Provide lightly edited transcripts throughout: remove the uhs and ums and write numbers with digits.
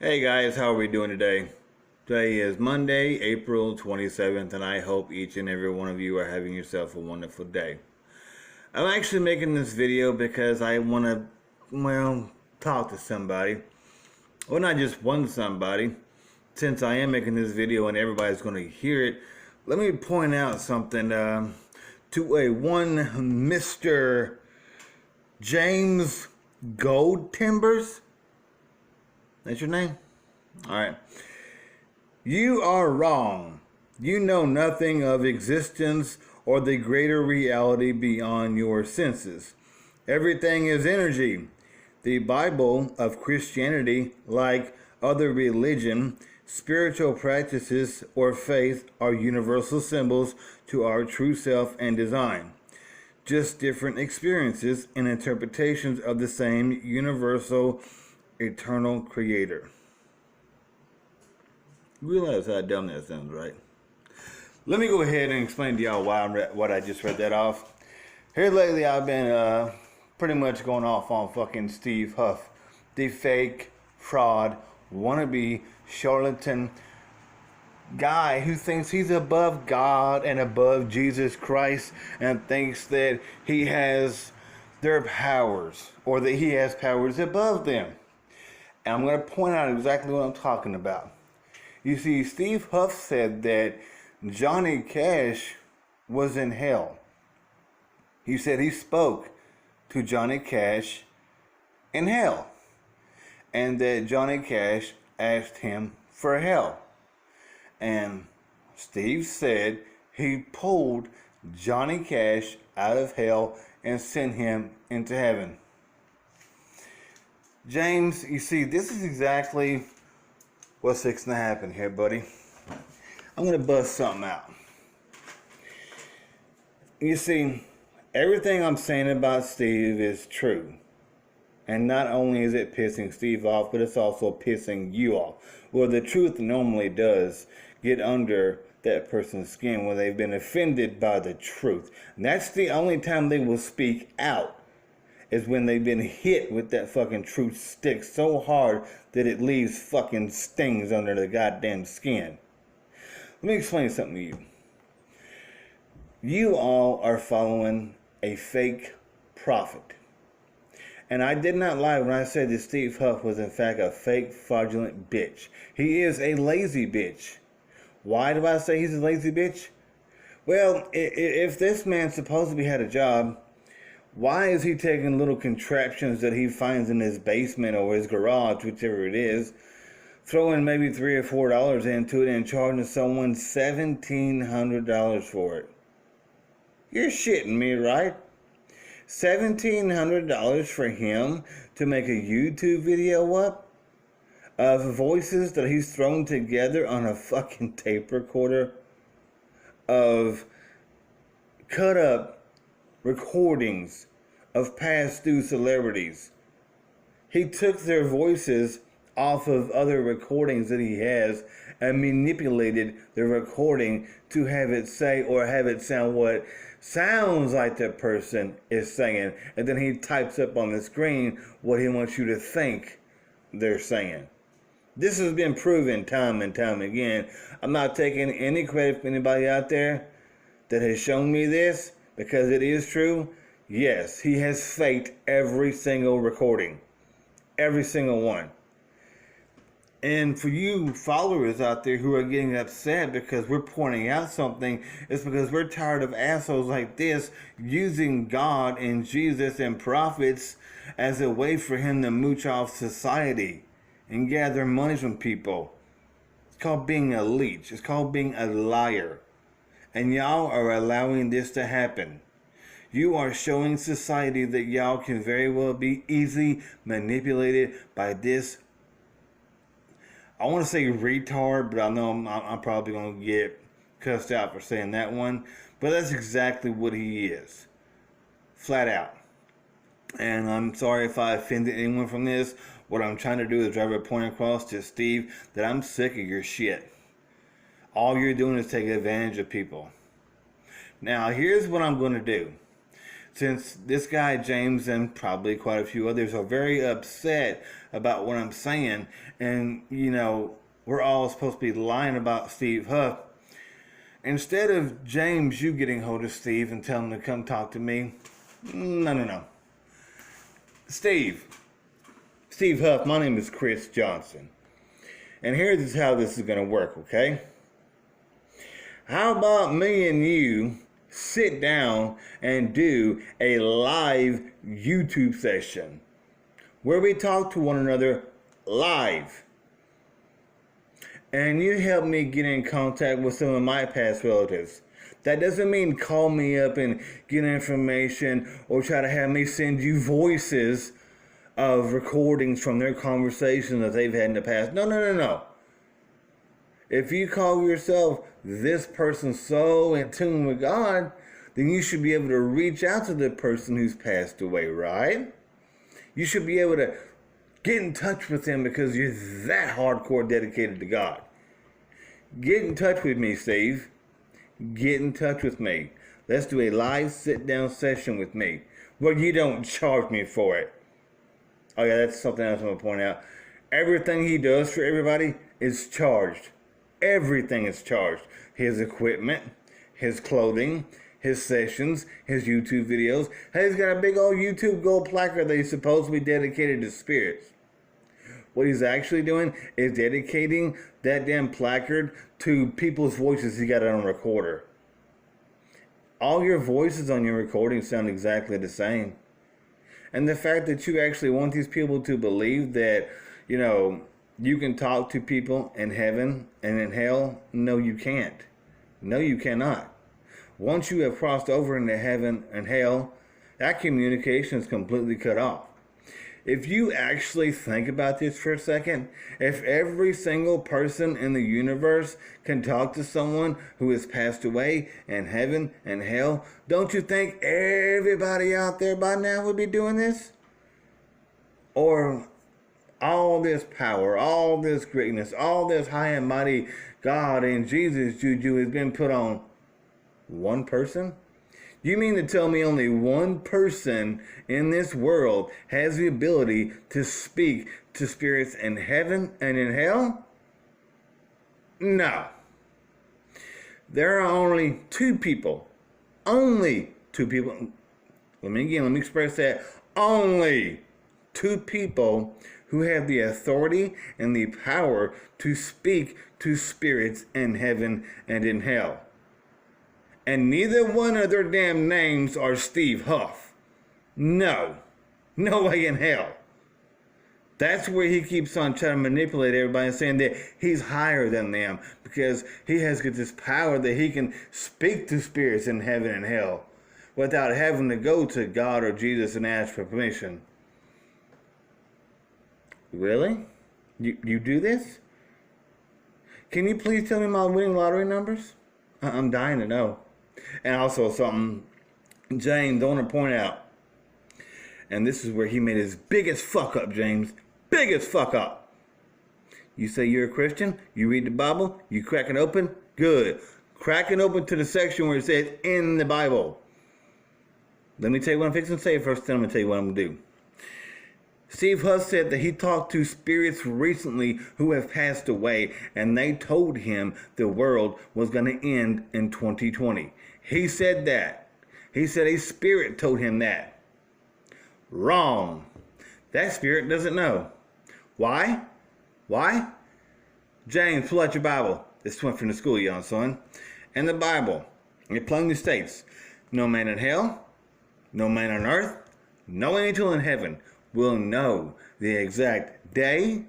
Hey guys, how are we doing today? Today is Monday, April 27th, and I hope each and every one of you are having yourself a wonderful day. I'm actually making this video because I want to, talk to somebody. Well, not just one somebody. Since I am making this video and everybody's going to hear it, let me point out something to one Mr. James Goldtimbers. That's your name? Alright. You are wrong. You know nothing of existence or the greater reality beyond your senses. Everything is energy. The Bible of Christianity, like other religion, spiritual practices, or faith, are universal symbols to our true self and design. Just different experiences and interpretations of the same universal eternal creator. Realize how dumb that sounds, right? Let me go ahead and explain to y'all what I just read that off. Here lately I've been pretty much going off on fucking Steve Huff, the fake, fraud, wannabe, charlatan guy who thinks he's above God and above Jesus Christ and thinks that he has their powers or that he has powers above them. And I'm going to point out exactly what I'm talking about. You see, Steve Huff said that Johnny Cash was in hell. He said he spoke to Johnny Cash in hell. And that Johnny Cash asked him for help. And Steve said he pulled Johnny Cash out of hell and sent him into heaven. James, you see, this is exactly what's fixing to happen here, buddy. I'm going to bust something out. You see, everything I'm saying about Steve is true. And not only is it pissing Steve off, but it's also pissing you off. Well, the truth normally does get under that person's skin when they've been offended by the truth. And that's the only time they will speak out. Is when they've been hit with that fucking truth stick so hard that it leaves fucking stings under the goddamn skin. Let me explain something to you. You all are following a fake prophet. And I did not lie when I said that Steve Huff was in fact a fake, fraudulent bitch. He is a lazy bitch. Why do I say he's a lazy bitch? Well, if this man supposedly had a job, why is he taking little contraptions that he finds in his basement or his garage, whichever it is, throwing maybe $3 or $4 into it and charging someone $1,700 for it? You're shitting me, right? $1,700 for him to make a YouTube video up of voices that he's thrown together on a fucking tape recorder of cut up recordings of past due celebrities. He took their voices off of other recordings that he has and manipulated the recording to have it say or have it sound what sounds like the person is saying, and then he types up on the screen what he wants you to think they're saying. This has been proven time and time again. I'm not taking any credit from anybody out there that has shown me this, because it is true. Yes, he has faked every single recording. Every single one. And for you followers out there who are getting upset because we're pointing out something, it's because we're tired of assholes like this using God and Jesus and prophets as a way for him to mooch off society and gather money from people. It's called being a leech. It's called being a liar. And y'all are allowing this to happen. You are showing society that y'all can very well be easily manipulated by this, I want to say retard, but I know I'm probably going to get cussed out for saying that one. But that's exactly what he is. Flat out. And I'm sorry if I offended anyone from this. What I'm trying to do is drive a point across to Steve that I'm sick of your shit. All you're doing is taking advantage of people. Now, here's what I'm going to do. since this guy, James, and probably quite a few others are very upset about what I'm saying, and, we're all supposed to be lying about Steve Huff, instead of James, you getting hold of Steve and telling him to come talk to me, no. Steve Huff, my name is Chris Johnson. And here's how this is going to work, okay? How about me and you sit down and do a live YouTube session where we talk to one another live? And you help me get in contact with some of my past relatives. That doesn't mean call me up and get information or try to have me send you voices of recordings from their conversations that they've had in the past. No. If you call yourself this person so in tune with God, then you should be able to reach out to the person who's passed away, right? You should be able to get in touch with them because you're that hardcore dedicated to God. Get in touch with me, Steve. Get in touch with me. Let's do a live sit-down session with me. Well, you don't charge me for it. Oh yeah, that's something else I'm going to point out. Everything he does for everybody is charged. Everything is charged. His equipment, his clothing, his sessions, his YouTube videos. Hey, he's got a big old YouTube gold placard that he's supposed to be dedicated to spirits. What he's actually doing is dedicating that damn placard to people's voices he got on a recorder. All your voices on your recording sound exactly the same. And the fact that you actually want these people to believe that, you can talk to people in heaven and in hell, no, you can't. No, you cannot. Once you have crossed over into heaven and hell, that communication is completely cut off. If you actually think about this for a second, if every single person in the universe can talk to someone who has passed away in heaven and hell, don't you think everybody out there by now would be doing this? Or all this power, all this greatness, all this high and mighty God and Jesus juju has been put on one person? You mean to tell me only one person in this world has the ability to speak to spirits in heaven and in hell? No. There are only two people. Only two people. Let me express that. Only two people who have the authority and the power to speak to spirits in heaven and in hell. And neither one of their damn names are Steve Huff. No. No way in hell. That's where he keeps on trying to manipulate everybody and saying that he's higher than them because he has got this power that he can speak to spirits in heaven and hell without having to go to God or Jesus and ask for permission. Really? You do this? Can you please tell me my winning lottery numbers? I'm dying to know. And also something James, I want to point out, and this is where he made his biggest fuck up, James. Biggest fuck up. You say you're a Christian, you read the Bible, you crack it open, good. Crack it open to the section where it says in the Bible. Let me tell you what I'm fixing to say first, then I'm going to tell you what I'm going to do. Steve Huff said that he talked to spirits recently who have passed away, and they told him the world was going to end in 2020. He said that. He said a spirit told him that. Wrong. That spirit doesn't know. Why? Why? James, pull out your Bible. This went from the school, young son. And the Bible, it plainly states, no man in hell, no man on earth, no angel in heaven will know the exact day,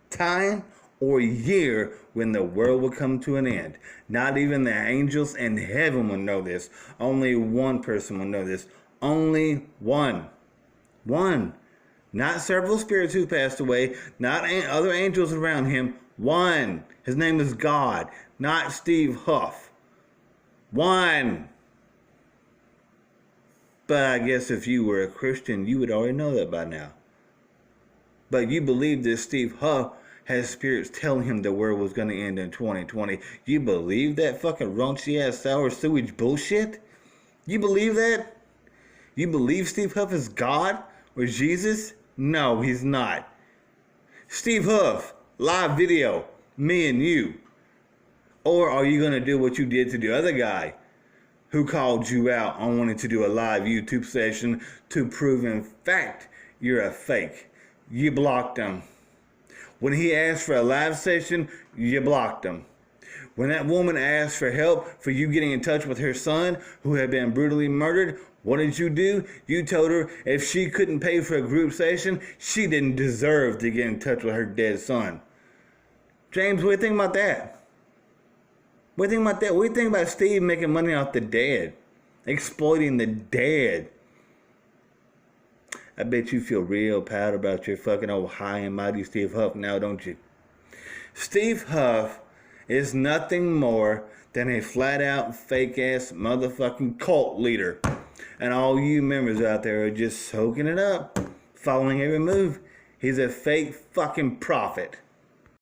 time, or year when the world will come to an end. Not even the angels in heaven will know this. Only one person will know this. Only one. One. Not several spirits who passed away. Not other angels around him. One. His name is God. Not Steve Huff. One. But I guess if you were a Christian, you would already know that by now. But you believe that Steve Huff has spirits telling him the world was going to end in 2020. You believe that fucking raunchy ass sour sewage bullshit? You believe that? You believe Steve Huff is God or Jesus? No, he's not. Steve Huff, live video, me and you. Or are you going to do what you did to the other guy who called you out on wanting to do a live YouTube session to prove in fact you're a fake? You blocked him. When he asked for a live session, you blocked him. When that woman asked for help for you getting in touch with her son who had been brutally murdered, what did you do? You told her if she couldn't pay for a group session, she didn't deserve to get in touch with her dead son. James, what do you think about that? What do you think about that? What do you think about Steve making money off the dead? Exploiting the dead? I bet you feel real proud about your fucking old high and mighty Steve Huff now, don't you? Steve Huff is nothing more than a flat-out, fake-ass motherfucking cult leader. And all you members out there are just soaking it up, following every move. He's a fake fucking prophet.